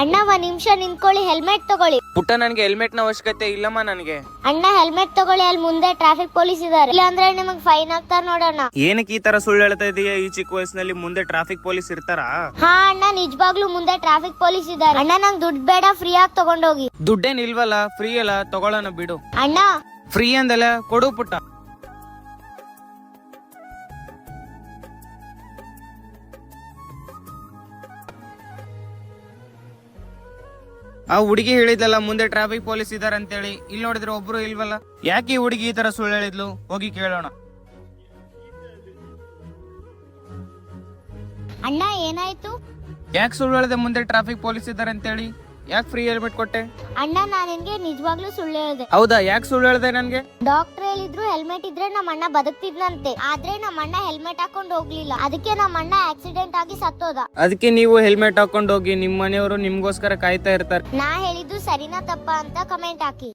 ಅಣ್ಣ ಒಂದ್ ನಿಮಿಷ ನಿಂತ್ಕೊಳ್ಳಿ, ಹೆಲ್ಮೆಟ್ ತಗೊಳ್ಳಿ. ಪುಟ್ಟ, ನನ್ಗೆ ಹೆಲ್ಮೆಟ್ ನ ಅವಶ್ಯಕತೆ ಇಲ್ಲಮ್ಮ ನನಗೆ. ಅಣ್ಣ ಹೆಲ್ಮೆಟ್ ತಗೊಳ್ಳಿ, ಅಲ್ಲಿ ಮುಂದೆ ಟ್ರಾಫಿಕ್ ಪೊಲೀಸ್ ಇದಾರೆ, ಇಲ್ಲಾಂದ್ರೆ ನಿಮಗ್ ಫೈನ್ ಹಾಕ್ತಾರ ನೋಡೋಣ. ಏನಕ್ಕೆ ಈ ತರ ಸುಳ್ಳು ಹೇಳ್ತಾ ಇದೀಯ? ಈ ಚಿಕ್ಕ ವಯಸ್ಸಿನಲ್ಲಿ ಮುಂದೆ ಟ್ರಾಫಿಕ್ ಪೊಲೀಸ್ ಇರ್ತಾರಾ? ಹಾ ಅಣ್ಣ, ನಿಜವಾಗ್ಲೂ ಮುಂದೆ ಟ್ರಾಫಿಕ್ ಪೊಲೀಸ್ ಇದಾರೆ. ಅಣ್ಣ ನಂಗ್ ದುಡ್ಡು ಬೇಡ, ಫ್ರೀ ಆಗಿ ತಗೊಂಡೋಗಿ. ದುಡ್ಡೇನ್ ಇಲ್ವಲ್ಲ, ಫ್ರೀ ಅಲ್ಲ, ತಗೊಳ್ಳೋಣ ಬಿಡು. ಅಣ್ಣ ಫ್ರೀ ಅಂದಲ್ಲ, ಕೊಡು ಪುಟ್ಟ. ಆ ಹುಡುಗಿ ಹೇಳಿದ್ಲಲ್ಲ ಮುಂದೆ ಟ್ರಾಫಿಕ್ ಪೊಲೀಸ್ ಇದಾರೆ ಅಂತೇಳಿ, ಇಲ್ಲಿ ನೋಡಿದ್ರೆ ಒಬ್ರು ಇಲ್ವಲ್ಲ. ಯಾಕೆ ಈ ಹುಡುಗಿ ಈ ತರ ಸುಳ್ಳು ಹೇಳಿದ್ಲು? ಹೋಗಿ ಕೇಳೋಣ. ಅಣ್ಣ ಏನಾಯ್ತು? ಯಾಕೆ ಸುಳ್ಳು ಹೇಳಿದೆ ಮುಂದೆ ಟ್ರಾಫಿಕ್ ಪೊಲೀಸ್ ಇದಾರೆ ಅಂತೇಳಿ? ಯಾಕೆ ಫ್ರೀ ಹೆಲ್ಮೆಟ್ ಕೊಟ್ಟೆ? ಅಣ್ಣ ನಾನ್ ನಿನ್ಗೆ ನಿಜವಾಗ್ಲೂ ಸುಳ್ಳು ಹೇಳ್ದೆ. ಹೌದಾ? ಯಾಕೆ ಸುಳ್ಳು ಹೇಳ್ದೆ ನನ್ಗೆ? ಡಾಕ್ಟರ್ ಹೇಳಿದ್ರು ಹೆಲ್ಮೆಟ್ ಇದ್ರೆ ನಮ್ಮ ಅಣ್ಣ ಬದುಕ್ತಿದ್ನಂತೆ, ಆದ್ರೆ ನಮ್ಮ ಅಣ್ಣ ಹೆಲ್ಮೆಟ್ ಹಾಕೊಂಡ್ ಹೋಗ್ಲಿಲ್ಲ, ಅದಕ್ಕೆ ನಮ್ಮ ಅಣ್ಣ ಆಕ್ಸಿಡೆಂಟ್ ಆಗಿ ಸತ್ತೋದ. ಅದಕ್ಕೆ ನೀವು ಹೆಲ್ಮೆಟ್ ಹಾಕೊಂಡು ಹೋಗಿ, ನಿಮ್ ಮನೆಯವರು ನಿಮ್ಗೋಸ್ಕರ ಕಾಯ್ತಾ ಇರ್ತಾರೆ. ನಾ ಹೇಳಿದ್ದು ಸರಿನಾ ತಪ್ಪಾ ಅಂತ ಕಮೆಂಟ್ ಹಾಕಿ.